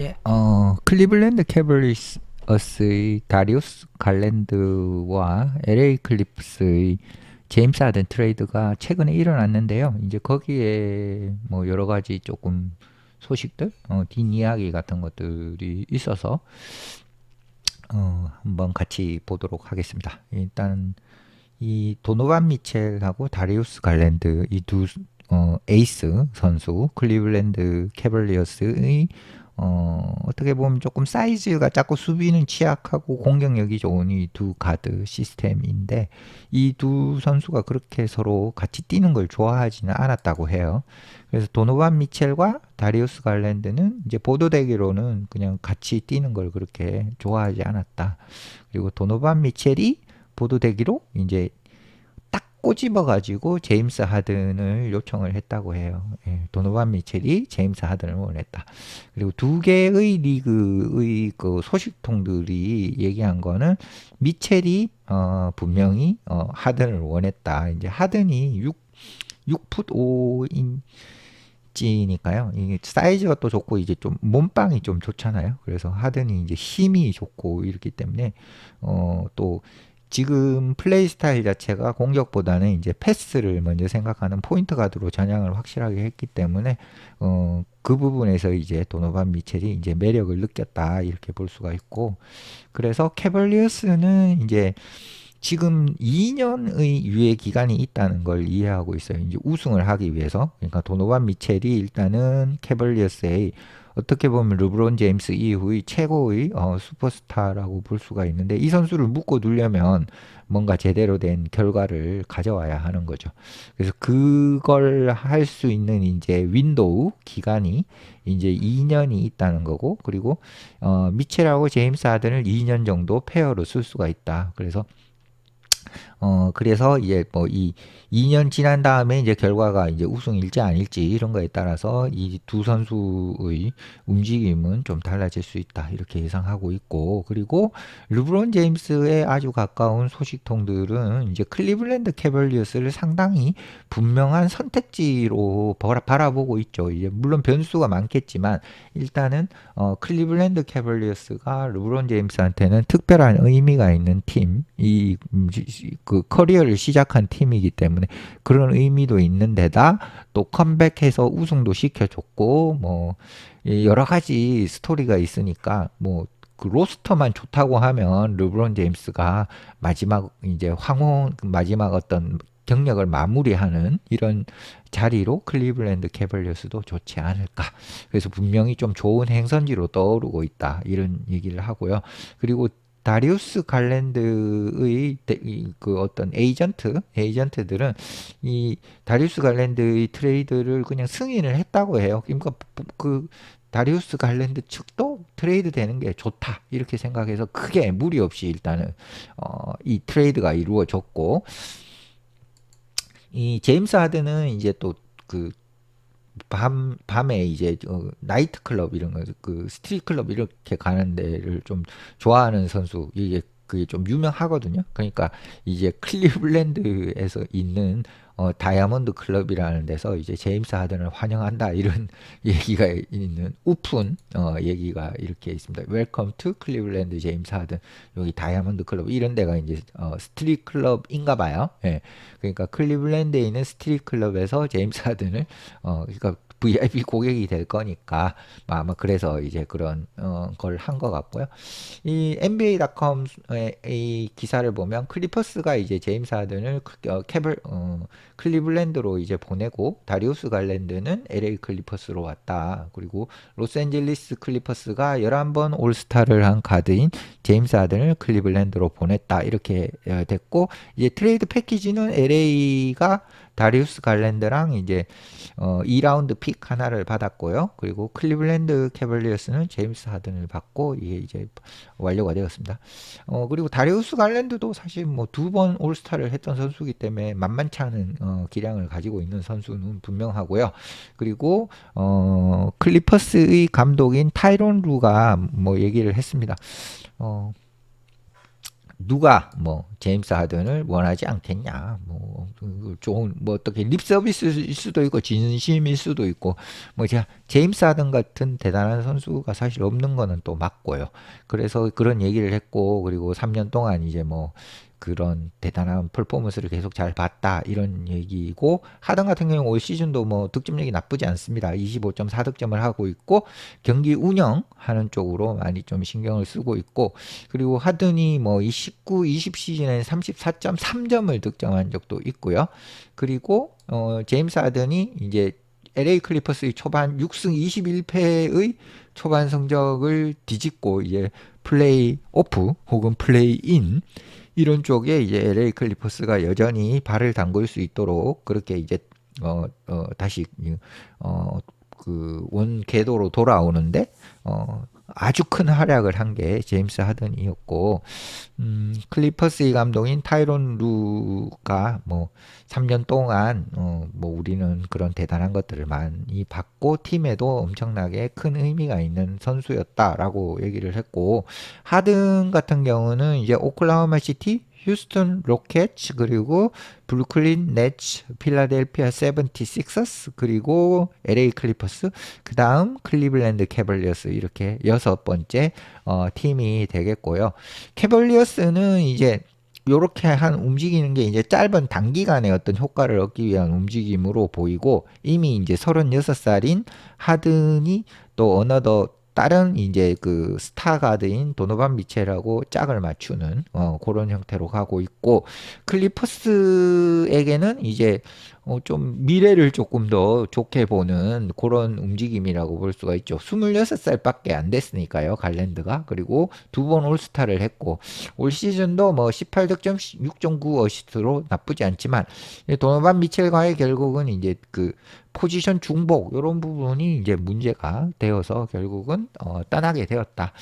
예, 클리블랜드 캐벌리어스의 다리우스 갈랜드와 LA 클리프스의 제임스 하든 트레이드가 최근에 일어났는데요. 이제 거기에 뭐 여러 가지 조금 소식들, 뒷이야기 같은 것들이 있어서 한번 같이 보도록 하겠습니다. 일단 이 도노반 미첼하고 다리우스 갈랜드 이 두 에이스 선수 클리블랜드 캐벌리어스의 어떻게 보면 조금 사이즈가 작고 수비는 취약하고 공격력이 좋은 이 두 가드 시스템인데 이 두 선수가 그렇게 서로 같이 뛰는 걸 좋아하지는 않았다고 해요. 그래서 도노반 미첼과 다리우스 갈랜드는 이제 보도되기로는 그냥 같이 뛰는 걸 그렇게 좋아하지 않았다. 그리고 도노반 미첼이 보도되기로 이제 딱 꼬집어가지고 제임스 하든을 요청을 했다고 해요. 예, 도노반 미첼이 제임스 하든을 원했다. 그리고 두 개의 리그의 그 소식통들이 얘기한 거는 미첼이 분명히 하든을 원했다. 이제 하든이 6풋 5인치니까요. 이게 사이즈가 또 좋고 이제 좀 몸빵이 좀 좋잖아요. 그래서 하든이 이제 힘이 좋고 이렇기 때문에 또 지금 플레이 스타일 자체가 공격보다는 이제 패스를 먼저 생각하는 포인트 가드로 전향을 확실하게 했기 때문에 그 부분에서 이제 도노반 미첼이 이제 매력을 느꼈다 이렇게 볼 수가 있고 그래서 캐벌리어스는 이제 지금 2년의 유예 기간이 있다는 걸 이해하고 있어요. 이제 우승을 하기 위해서. 그러니까 도노반 미첼이 일단은 캐벌리어스의 어떻게 보면 르브론 제임스 이후의 최고의 슈퍼스타라고 볼 수가 있는데 이 선수를 묶어 두려면 뭔가 제대로 된 결과를 가져와야 하는 거죠. 그래서 그걸 할 수 있는 이제 윈도우 기간이 이제 2년이 있다는 거고 그리고 미첼하고 제임스 하든을 2년 정도 페어로 쓸 수가 있다. 그래서 이제 뭐 이 2년 지난 다음에 이제 결과가 이제 우승일지 아닐지 이런 거에 따라서 이 두 선수의 움직임은 좀 달라질 수 있다. 이렇게 예상하고 있고, 그리고 르브론 제임스의 아주 가까운 소식통들은 이제 클리블랜드 캐벌리어스를 상당히 분명한 선택지로 바라보고 있죠. 이제 물론 변수가 많겠지만 일단은 클리블랜드 캐벌리어스가 르브론 제임스한테는 특별한 의미가 있는 팀, 그 커리어를 시작한 팀이기 때문에 그런 의미도 있는 데다 또 컴백해서 우승도 시켜줬고 뭐 여러 가지 스토리가 있으니까 뭐 그 로스터만 좋다고 하면 르브론 제임스가 마지막 이제 황혼 마지막 어떤 경력을 마무리하는 이런 자리로 클리블랜드 캐벌리어스도 좋지 않을까. 그래서 분명히 좀 좋은 행선지로 떠오르고 있다. 이런 얘기를 하고요. 그리고 다리우스 갈랜드의 그 어떤 에이전트들은 이 다리우스 갈랜드의 트레이드를 그냥 승인을 했다고 해요. 그러니까 그 다리우스 갈랜드 측도 트레이드 되는 게 좋다 이렇게 생각해서 크게 무리 없이 일단은 이 트레이드가 이루어졌고 이 제임스 하든은 이제 또 그 밤에 이제 나이트 클럽 이런 거, 그 스트릿 클럽 이렇게 가는 데를 좀 좋아하는 선수, 이게 그게 좀 유명하거든요. 그러니까 이제 클리블랜드에서 있는 다이아몬드 클럽이라는 데서 이제 제임스 하든을 환영한다 이런 얘기가 있는 오픈 얘기가 이렇게 있습니다. 웰컴 투 클리블랜드 제임스 하든. 여기 다이아몬드 클럽 이런 데가 이제 스트릿 클럽인가 봐요. 예. 그러니까 클리블랜드에 있는 스트릿 클럽에서 제임스 하든을 그러니까 VIP 고객이 될 거니까 아마 그래서 이제 그런 걸 한 것 같고요. 이 NBA.com의 이 기사를 보면 클리퍼스가 이제 제임스 하든을 클리블랜드로 이제 보내고 다리우스 갈랜드는 LA 클리퍼스로 왔다. 그리고 로스앤젤리스 클리퍼스가 11번 올스타를 한 가드인 제임스 하든을 클리블랜드로 보냈다. 이렇게 됐고 이제 트레이드 패키지는 LA가 다리우스 갈랜드랑 이제 2라운드 픽 하나를 받았고요. 그리고 클리블랜드 캐벌리어스는 제임스 하든을 받고 이게 이제 완료가 되었습니다. 그리고 다리우스 갈랜드도 사실 뭐 두 번 올스타를 했던 선수이기 때문에 만만치 않은 기량을 가지고 있는 선수는 분명하고요. 그리고 클리퍼스의 감독인 타이론 루가 뭐 얘기를 했습니다. 어, 누가 뭐 제임스 하든을 원하지 않겠냐, 뭐 좋은 뭐 어떻게 립 서비스일 수도 있고 진심일 수도 있고, 뭐 제가 제임스 하든 같은 대단한 선수가 사실 없는 거는 또 맞고요. 그래서 그런 얘기를 했고, 그리고 3년 동안 이제 뭐 그런 대단한 퍼포먼스를 계속 잘 봤다 이런 얘기고, 하든 같은 경우 올 시즌도 뭐 득점력이 나쁘지 않습니다. 25.4득점을 하고 있고, 경기 운영하는 쪽으로 많이 좀 신경을 쓰고 있고, 그리고 하든이 뭐 이 19, 20 시즌에 34.3점을 득점한 적도 있고요. 그리고 제임스 하든이 이제 LA 클리퍼스의 초반 6승 21패의 초반 성적을 뒤집고 이제 플레이 오프 혹은 플레이 인 이런 쪽에 이제 LA 클리퍼스가 여전히 발을 담글 수 있도록 그렇게 이제 다시 어, 그 원 궤도로 돌아오는데 아주 큰 활약을 한 게 제임스 하든이었고, 클리퍼스의 감독인 타이론 루가 뭐 3년 동안 뭐 우리는 그런 대단한 것들을 많이 받고 팀에도 엄청나게 큰 의미가 있는 선수였다라고 얘기를 했고, 하든 같은 경우는 이제 오클라호마 시티, 휴스턴 로켓츠, 그리고 브루클린 네츠, 필라델피아 세븐티식서스, 그리고 LA 클리퍼스, 그 다음 클리블랜드 캐벌리어스, 이렇게 6번째 팀이 되겠고요. 캐벌리어스는 이제 요렇게 한 움직이는 게 이제 짧은 단기간에 어떤 효과를 얻기 위한 움직임으로 보이고, 이미 이제 36살인 하든이 또 어느덧 다른 이제 그 스타 가드인 도노반 미첼하고 짝을 맞추는 그런 형태로 가고 있고, 클리퍼스에게는 이제 좀 미래를 조금 더 좋게 보는 그런 움직임이라고 볼 수가 있죠. 26살밖에 안 됐으니까요, 갈랜드가. 그리고 2번 올스타를 했고, 올 시즌도 뭐 18득점 6.9 어시스트로 나쁘지 않지만, 도노반 미첼과의 결국은 이제 그 포지션 중복 이런 부분이 이제 문제가 되어서 결국은 떠나게 되었다.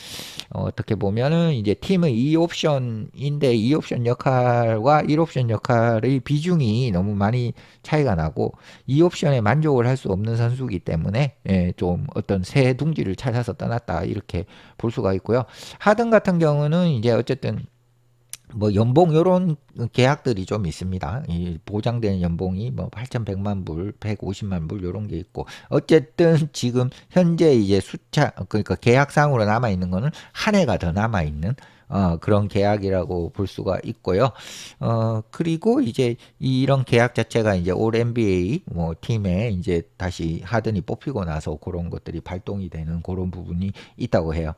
어떻게 보면은 이제 팀의 2옵션인데 2옵션 역할과 1옵션 역할의 비중이 너무 많이 차이가 나고, 2옵션에 만족을 할 수 없는 선수이기 때문에 좀 어떤 새 둥지를 찾아서 떠났다 이렇게 볼 수가 있고요. 하든 같은 경우는 이제 어쨌든 뭐 연봉 요런 계약들이 좀 있습니다. 이 보장되는 연봉이 뭐 8,100만 불, 150만 불 요런 게 있고, 어쨌든 지금 현재 이제 숫자, 그러니까 계약상으로 남아 있는 거는 한 해가 더 남아 있는 그런 계약이라고 볼 수가 있고요. 그리고 이제 이런 계약 자체가 이제 올 NBA 뭐 팀에 이제 다시 하든이 뽑히고 나서 그런 것들이 발동이 되는 그런 부분이 있다고 해요.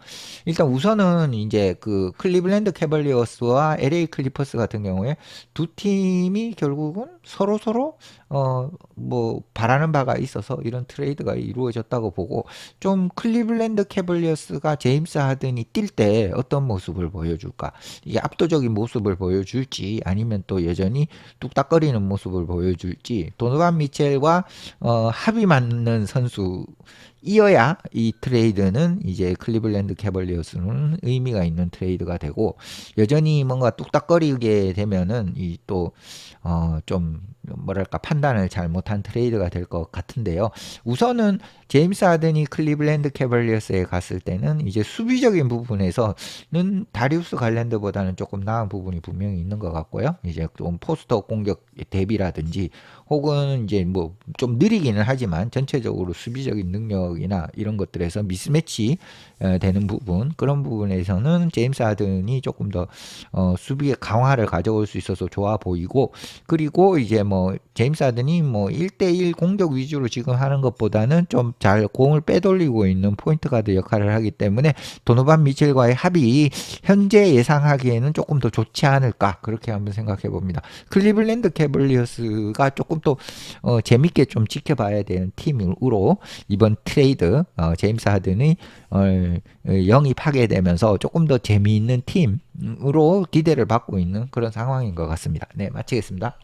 일단 우선은 이제 그 클리블랜드 캐벌리어스와 LA 클리퍼스 같은 경우에 두 팀이 결국은 서로 뭐 바라는 바가 있어서 이런 트레이드가 이루어졌다고 보고, 좀 클리블랜드 캐벌리어스가 제임스 하든이 뛸 때 어떤 모습을 보여줄까? 이게 압도적인 모습을 보여줄지, 아니면 또 여전히 뚝딱거리는 모습을 보여줄지, 도노반 미첼과 합이 맞는 선수 이어야 이 트레이드는 이제 클리블랜드 캐벌리어스는 의미가 있는 트레이드가 되고, 여전히 뭔가 뚝딱거리게 되면은 이 또 좀 뭐랄까 판단을 잘못한 트레이드가 될 것 같은데요. 우선은 제임스 하든이 클리블랜드 캐벌리어스에 갔을 때는 이제 수비적인 부분에서는 다리우스 갈랜드보다는 조금 나은 부분이 분명히 있는 것 같고요. 이제 좀 포스터 공격 대비라든지, 혹은 이제 뭐 좀 느리기는 하지만 전체적으로 수비적인 능력이나 이런 것들에서 미스매치 되는 부분, 그런 부분에서는 제임스 하든이 조금 더 수비의 강화를 가져올 수 있어서 좋아 보이고, 그리고 이제 뭐 제임스 하든이 뭐 1대1 공격 위주로 지금 하는 것보다는 좀 잘 공을 빼돌리고 있는 포인트 가드 역할을 하기 때문에 도노반 미첼과의 합이 현재 예상하기에는 조금 더 좋지 않을까, 그렇게 한번 생각해 봅니다. 클리블랜드 캐벌리어스가 조금 또 재밌게 좀 지켜봐야 되는 팀으로 이번 트레이드 제임스 하든이 영입하게 되면서 조금 더 재미있는 팀으로 기대를 받고 있는 그런 상황인 것 같습니다. 네, 마치겠습니다.